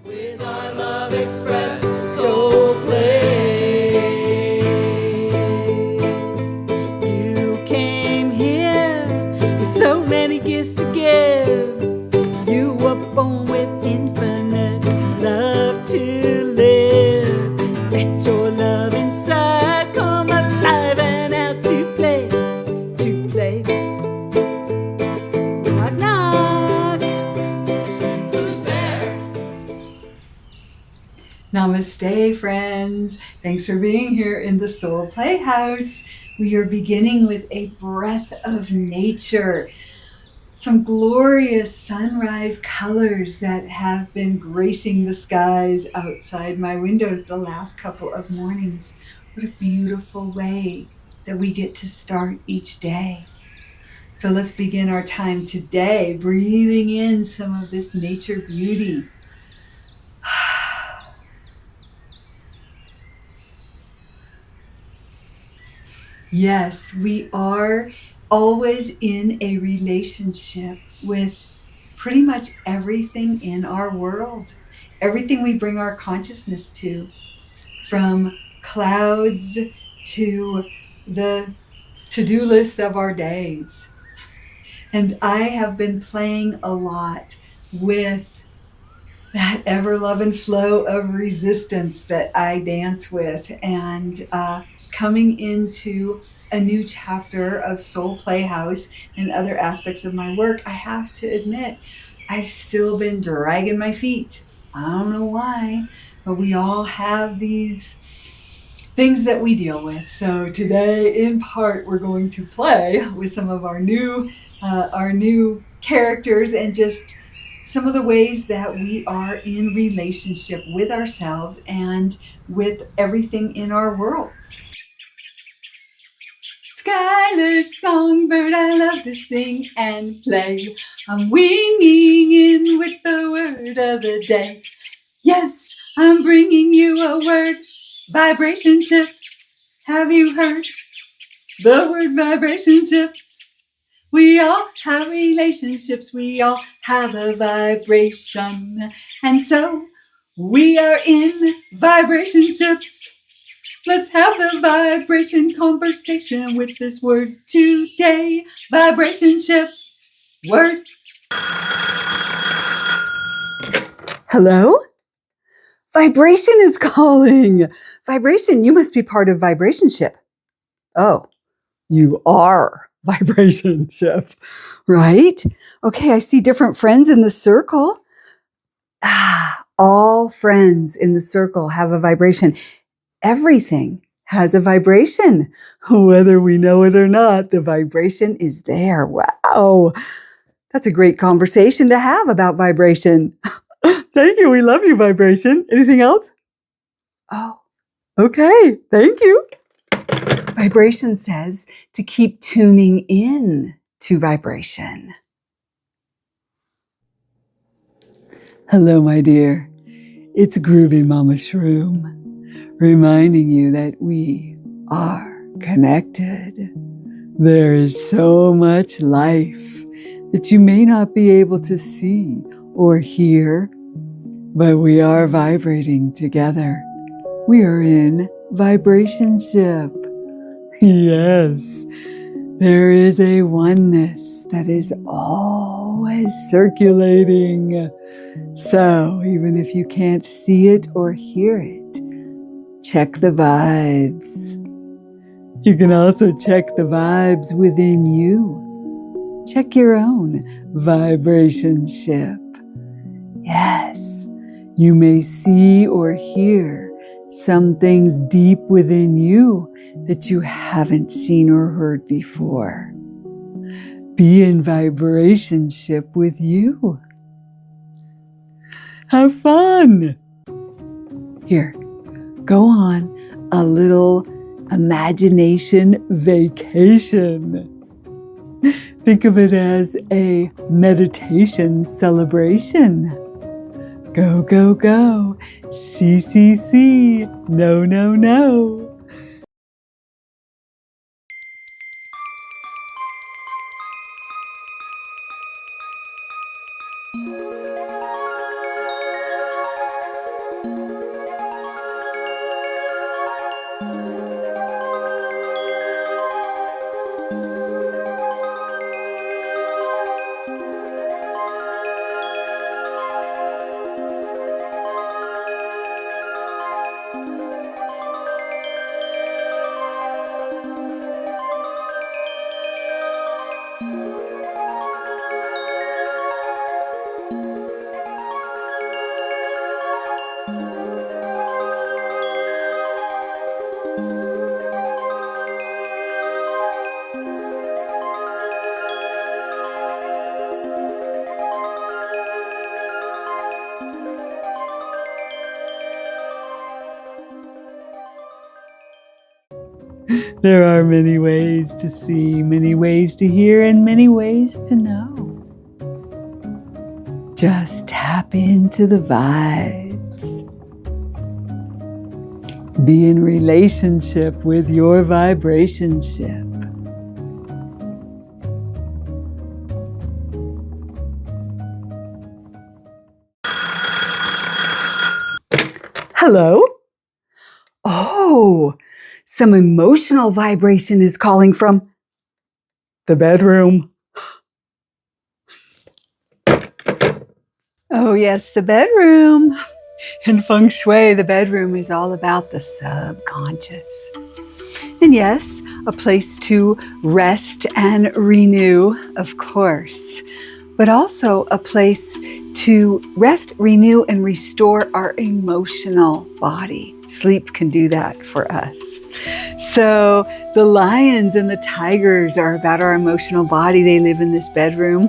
With our love expressed, soul play. You came here with so many gifts to give. You were born with infinite love to live. Let your love inside come alive and out to play, to play. Knock, knock. Who's there? Namaste, friends. Thanks for being here in the Soul Playhouse. We are beginning with a breath of nature. Some glorious sunrise colors that have been gracing the skies outside my windows the last couple of mornings. What a beautiful way that we get to start each day. So let's begin our time today breathing in some of this nature beauty. Yes, we are always in a relationship with pretty much everything in our world, everything we bring our consciousness to, from clouds to the to-do lists of our days. And I have been playing a lot with that ever-loving flow of resistance that I dance with, and coming into a new chapter of Soul Playhouse and other aspects of my work, I have to admit, I've still been dragging my feet. I don't know why, but we all have these things that we deal with. So today, in part, we're going to play with some of our new characters and just some of the ways that we are in relationship with ourselves and with everything in our world. Skylar Songbird, I love to sing and play. I'm winging in with the word of the day. Yes, I'm bringing you a word, vibrationship. Have you heard the word vibrationship? We all have relationships, we all have a vibration. And so we are in vibrationships. Let's have the vibration conversation with this word today. Vibrationship word. Hello? Vibration is calling. Vibration, you must be part of Vibrationship. Oh, you are Vibrationship, right? Okay, I see different friends in the circle. All friends in the circle have a vibration. Everything has a vibration. Whether we know it or not, the vibration is there. Wow. That's a great conversation to have about vibration. Thank you. We love you, vibration. Anything else? Oh, okay. Thank you. Vibration says to keep tuning in to vibration. Hello, my dear. It's groovy Mama Shroom, reminding you that we are connected. There is so much life that you may not be able to see or hear, but we are vibrating together. We are in vibrationship. Yes, there is a oneness that is always circulating. So even if you can't see it or hear it, check the vibes. You can also check the vibes within you. Check your own vibrationship. Yes, you may see or hear some things deep within you that you haven't seen or heard before. Be in vibrationship with you. Have fun. Here, go on a little imagination vacation. Think of it as a meditation celebration. Go, go, go. See, see, see. No, no, no. There are many ways to see, many ways to hear, and many ways to know. Just tap into the vibes. Be in relationship with your vibrationship. Hello? Oh, some emotional vibration is calling from the bedroom. Oh, yes, the bedroom. In Feng Shui, the bedroom is all about the subconscious. And yes, a place to rest and renew, of course, but also a place to rest, renew, and restore our emotional body. Sleep can do that for us. So the lions and the tigers are about our emotional body. They live in this bedroom,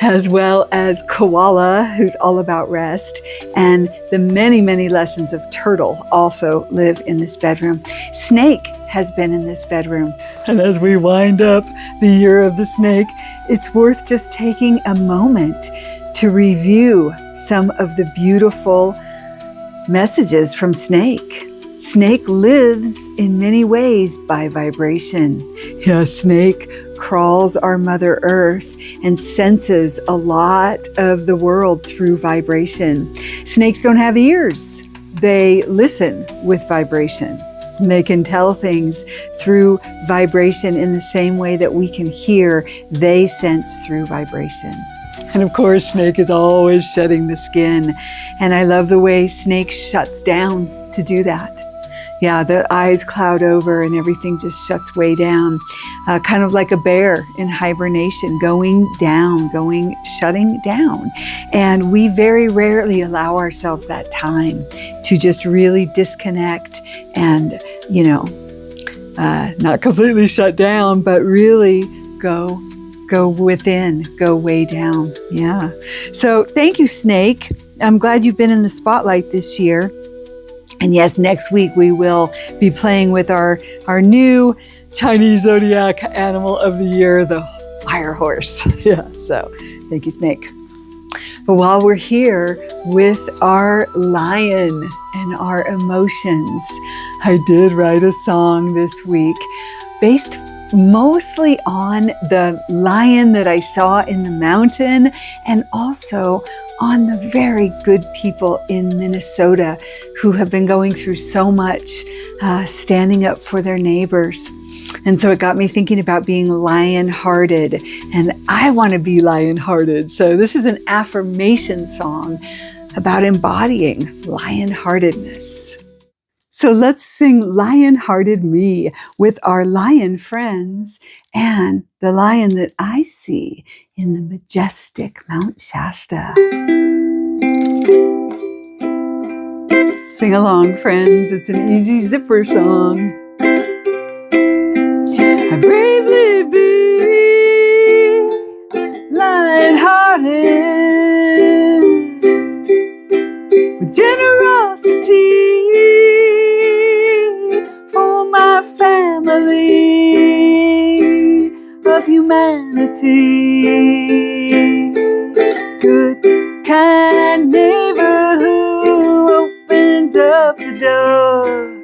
as well as koala, who's all about rest. And the many, many lessons of turtle also live in this bedroom. Snake has been in this bedroom. And as we wind up the year of the snake, it's worth just taking a moment to review some of the beautiful messages from Snake. Snake lives in many ways by vibration. Yeah, Snake crawls our Mother Earth and senses a lot of the world through vibration. Snakes don't have ears. They listen with vibration. They can tell things through vibration in the same way that we can hear. They sense through vibration. And of course, Snake is always shedding the skin. And I love the way Snake shuts down to do that. Yeah, the eyes cloud over and everything just shuts way down. Kind of like a bear in hibernation, going down, shutting down. And we very rarely allow ourselves that time to just really disconnect and, not completely shut down, but really go within, go way down. Yeah. So thank you, Snake. I'm glad you've been in the spotlight this year. And yes, next week we will be playing with our new Chinese zodiac animal of the year, the fire horse. Yeah, so thank you, Snake. But while we're here with our lion and our emotions, I did write a song this week based mostly on the lion that I saw in the mountain and also on the very good people in Minnesota who have been going through so much, standing up for their neighbors. And so it got me thinking about being lion-hearted, and I want to be lion-hearted. So this is an affirmation song about embodying lion-heartedness. So let's sing Lion-Hearted Me with our lion friends and the lion that I see in the majestic Mount Shasta. Sing along, friends. It's an easy zipper song. I bravely be lion-hearted with generosity for my family of humanity. Good, kind neighbor who opens up the door.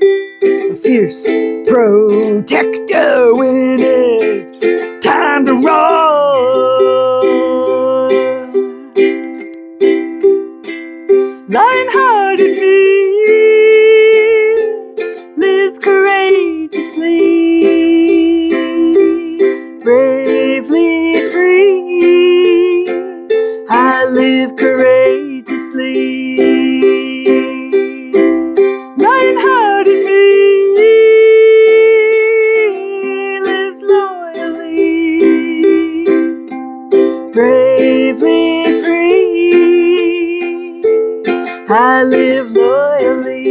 A fierce protector when it's time to roar. Lion-hearted me lives courageously, bravely free. I live courageously. Lion-hearted me lives loyally, bravely free. I live loyally.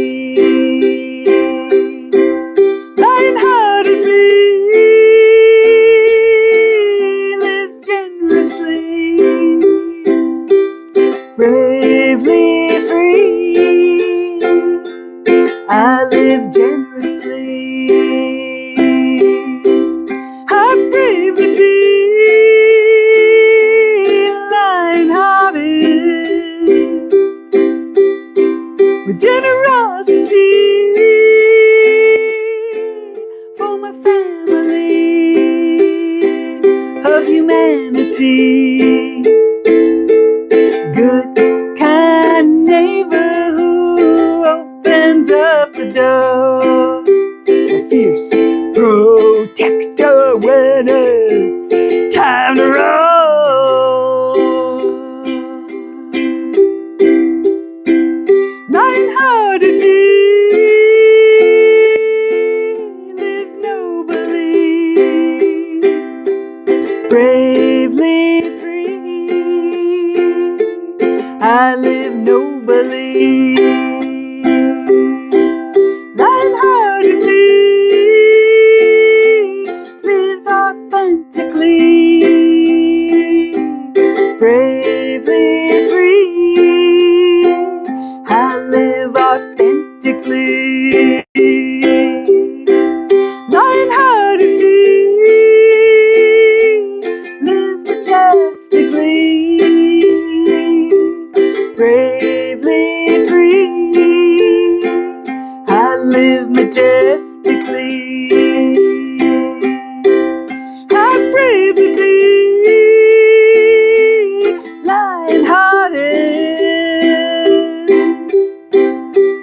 Lion-hearted me lives generously, bravely free. I live generously. with generosity for my family of humanity. Good, kind neighbor who opens up the door. A fierce protector when it's time to roll. Lion-heartedly lives nobly, bravely free. I live nobly. Lion-heartedly lives authentically, bravely free. I live authentically. Lion-heartedly lives majestically, bravely free. I live majestically. I bravely be lion-hearted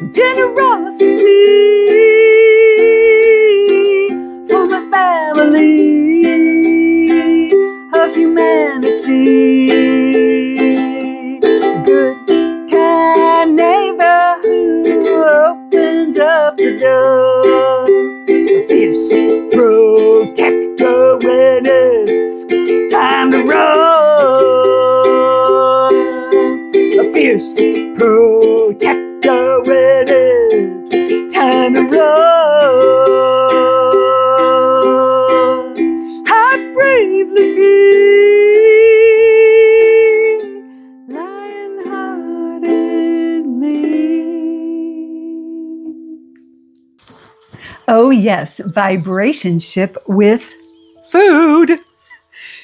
with generosity for my family of humanity. A good, kind neighbor who opens up the door. A fierce protector when it's time to roll. A fierce protector when it's time to roll. I bravely be lion-hearted me. Oh yes, Vibrationship with food.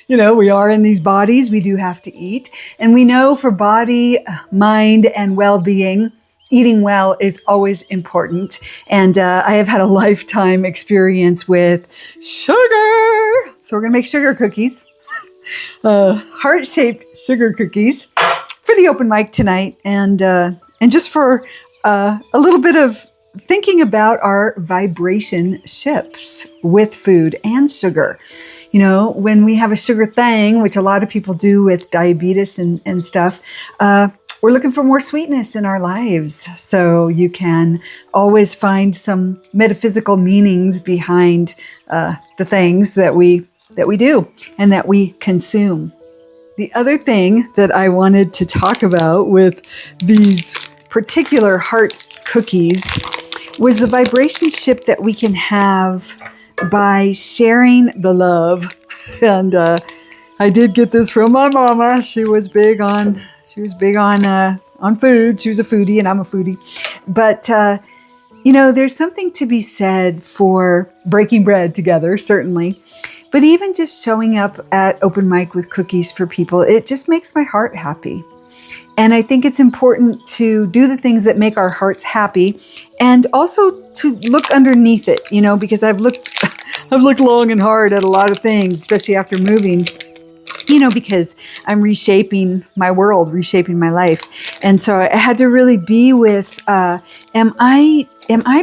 You know, we are in these bodies, we do have to eat. And we know for body, mind, and well-being, eating well is always important. And I have had a lifetime experience with sugar. So we're gonna make sugar cookies, heart-shaped sugar cookies for the open mic tonight. And just for a little bit of thinking about our vibration ships with food and sugar. You know, when we have a sugar thing, which a lot of people do with diabetes and stuff, we're looking for more sweetness in our lives. So you can always find some metaphysical meanings behind the things that we do and that we consume. The other thing that I wanted to talk about with these particular heart cookies was the vibration ship that we can have by sharing the love. And I did get this from my mama. She was big on food. She was a foodie and I'm a foodie. But you know, there's something to be said for breaking bread together, certainly. But even just showing up at open mic with cookies for people, it just makes my heart happy. And I think it's important to do the things that make our hearts happy and also to look underneath it, you know, because I've looked long and hard at a lot of things, especially after moving, you know, because I'm reshaping my world, reshaping my life. And so I had to really be with, am I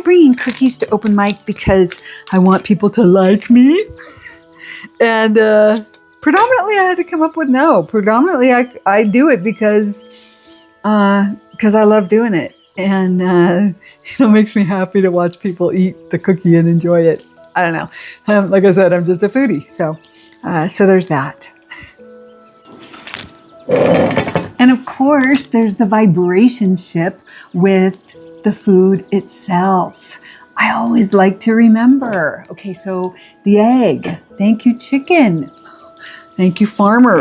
bringing cookies to open mic because I want people to like me? And predominantly I had to come up with no. Predominantly I do it because I love doing it. And it makes me happy to watch people eat the cookie and enjoy it. I don't know. Like I said, I'm just a foodie. So there's that. And of course, there's the vibration ship with the food itself. I always like to remember. Okay, so the egg. Thank you, chicken. Thank you, farmer,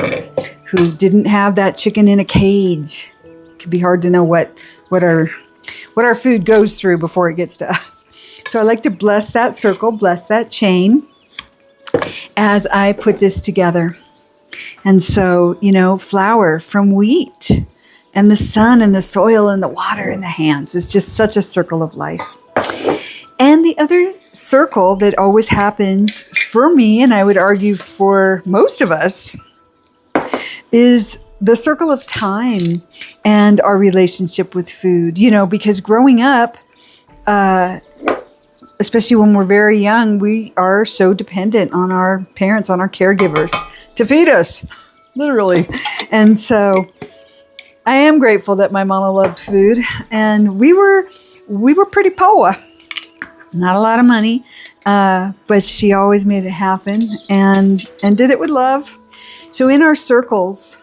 who didn't have that chicken in a cage. It can be hard to know what our food goes through before it gets to us. So I like to bless that circle, bless that chain as I put this together. And so, you know, flour from wheat and the sun and the soil and the water in the hands. It's just such a circle of life. And the other circle that always happens for me, and I would argue for most of us, is the circle of time and our relationship with food. You know, because growing up, especially when we're very young, we are so dependent on our parents, on our caregivers to feed us, literally. And so I am grateful that my mama loved food, and we were pretty poor. Not a lot of money, but she always made it happen and did it with love. So in our circles,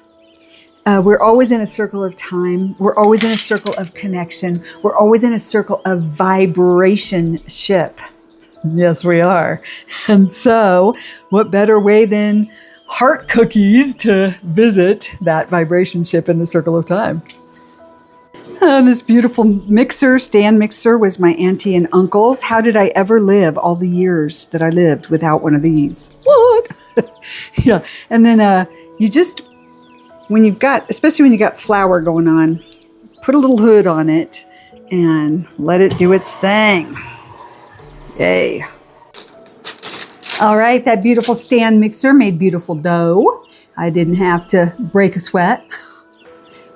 we're always in a circle of time. We're always in a circle of connection. We're always in a circle of vibrationship. Yes, we are. And so what better way than heart cookies to visit that vibrationship in the circle of time? This beautiful mixer, stand mixer, was my auntie and uncle's. How did I ever live all the years that I lived without one of these? What? Yeah. And then you just, especially when you got flour going on, put a little hood on it and let it do its thing. Yay. All right, that beautiful stand mixer made beautiful dough. I didn't have to break a sweat.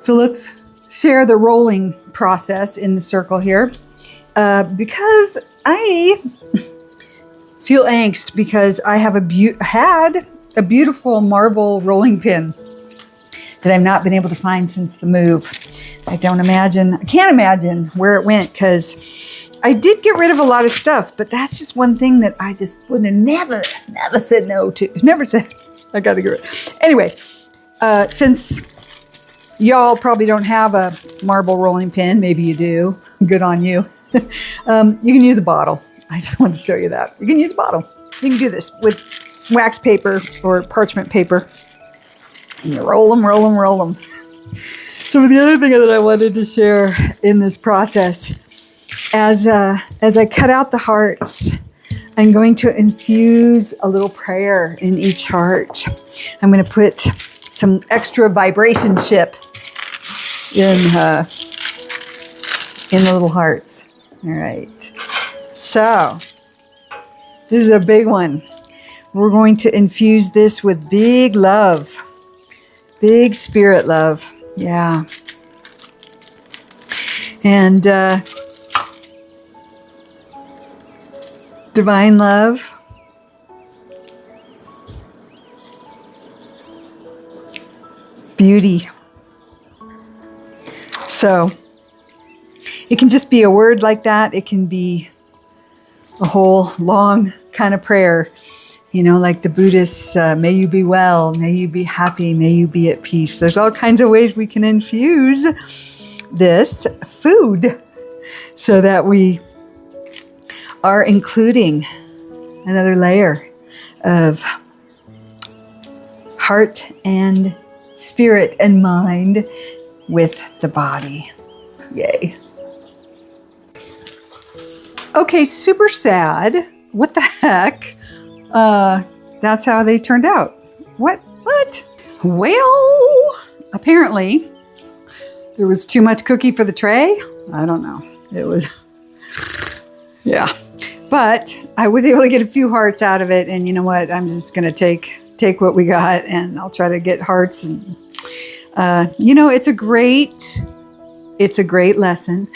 So let's share the rolling process in the circle here, because I feel angst because I have had a beautiful marble rolling pin that I've not been able to find since the move. I can't imagine where it went, because I did get rid of a lot of stuff, but that's just one thing that I just would have never said no to. Never said, I got to get rid of. Anyway, since y'all probably don't have a marble rolling pin, maybe you do, good on you. You can use a bottle. I just wanted to show you that. You can use a bottle. You can do this with wax paper or parchment paper. And you roll them. So the other thing that I wanted to share in this process, as I cut out the hearts, I'm going to infuse a little prayer in each heart. I'm going to put some extra vibrationship in the little hearts. All right. So this is a big one. We're going to infuse this with big love, big spirit love. Yeah. And divine love. Beauty. So it can just be a word like that. It can be a whole long kind of prayer, you know, like the Buddhists, may you be well, may you be happy, may you be at peace. There's all kinds of ways we can infuse this food so that we are including another layer of heart and spirit and mind with the body. Yay. Okay, super sad. What the heck? That's how they turned out. What? Well, apparently there was too much cookie for the tray. I don't know. It was, yeah. But I was able to get a few hearts out of it, and you know what? I'm just gonna take what we got, and I'll try to get hearts. And you know, it's a great lesson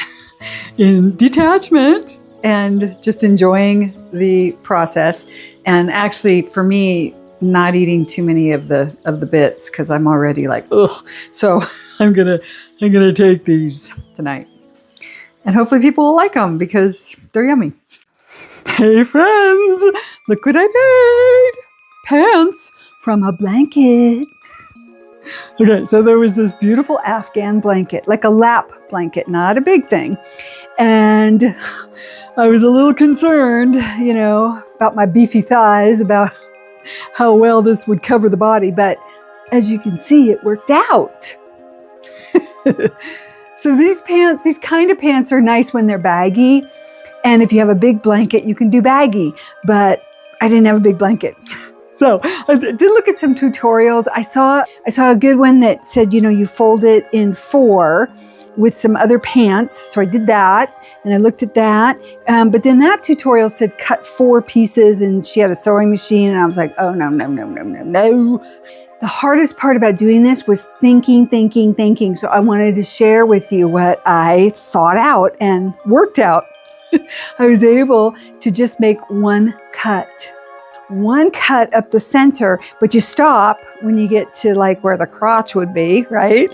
in detachment and just enjoying the process. And actually, for me, not eating too many of the bits, because I'm already like, ugh. So I'm gonna take these tonight, and hopefully people will like them because they're yummy. Hey friends, look what I made! Pants from a blanket. Okay, so there was this beautiful Afghan blanket, like a lap blanket, not a big thing. And I was a little concerned, you know, about my beefy thighs, about how well this would cover the body. But as you can see, it worked out. So these kind of pants are nice when they're baggy. And if you have a big blanket, you can do baggy. But I didn't have a big blanket. So I did look at some tutorials. I saw a good one that said, you fold it in 4 with some other pants. So I did that and I looked at that. But then that tutorial said cut 4 pieces and she had a sewing machine. And I was like, oh, no. The hardest part about doing this was thinking. So I wanted to share with you what I thought out and worked out. I was able to just make one cut up the center, but you stop when you get to like where the crotch would be, right?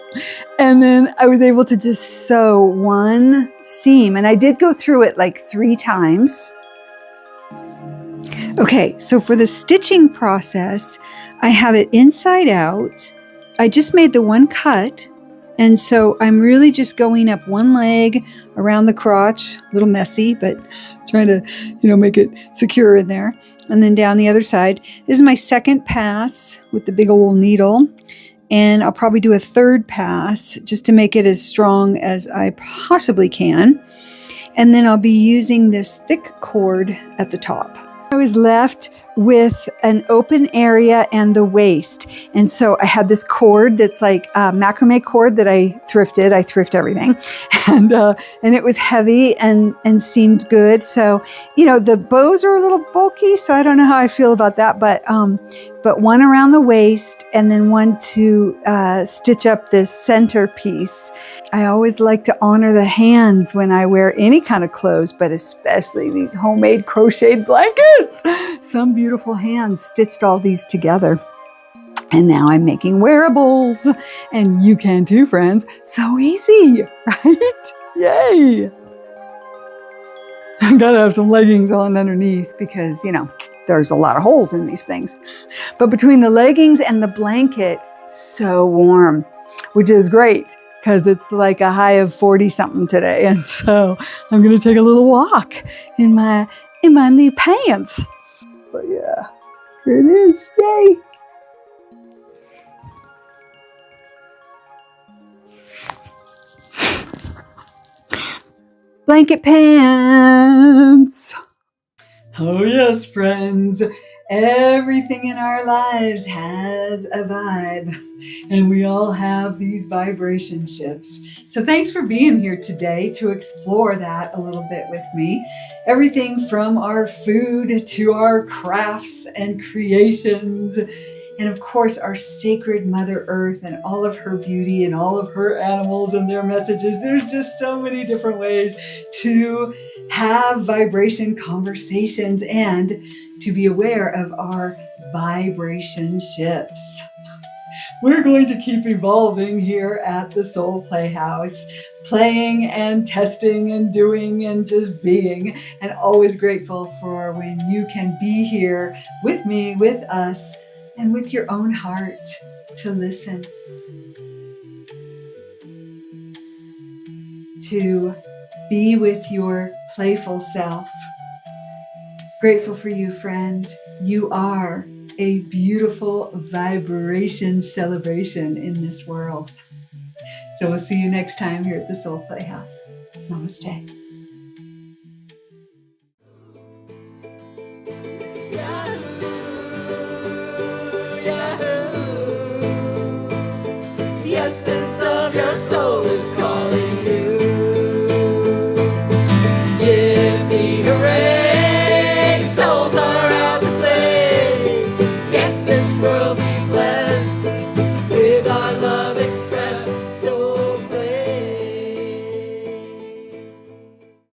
And then I was able to just sew one seam, and I did go through it like 3 times. Okay, so for the stitching process, I have it inside out. I just made the one cut, and so I'm really just going up one leg around the crotch, a little messy, but trying to, make it secure in there. And then down the other side. This is my second pass with the big old needle. And I'll probably do a third pass just to make it as strong as I possibly can. And then I'll be using this thick cord at the top. I was left with an open area and the waist. And so I had this cord that's like a macrame cord that I thrifted. I thrift everything. And it was heavy and seemed good. So, the bows are a little bulky, so I don't know how I feel about that. But one around the waist and then one to stitch up this center piece. I always like to honor the hands when I wear any kind of clothes, but especially these homemade crocheted blankets. Some beautiful hands stitched all these together. And now I'm making wearables. And you can too, friends. So easy, right? Yay! I gotta have some leggings on underneath because, there's a lot of holes in these things. But between the leggings and the blanket, so warm, which is great because it's like a high of 40 something today. And so I'm going to take a little walk in my new pants. But yeah, here it is. Yay. Blanket pants. Oh yes, friends. Everything in our lives has a vibe, and we all have these vibration ships. So thanks for being here today to explore that a little bit with me. Everything from our food to our crafts and creations, and of course our sacred Mother Earth and all of her beauty and all of her animals and their messages. There's just so many different ways to have vibration conversations and to be aware of our vibration ships. We're going to keep evolving here at the Soul Playhouse, playing and testing and doing and just being, and always grateful for when you can be here with me, with us, and with your own heart to listen, to be with your playful self. Grateful for you, friend. You are a beautiful vibration celebration in this world. So we'll see you next time here at the Soul Playhouse. Namaste. The essence of your soul.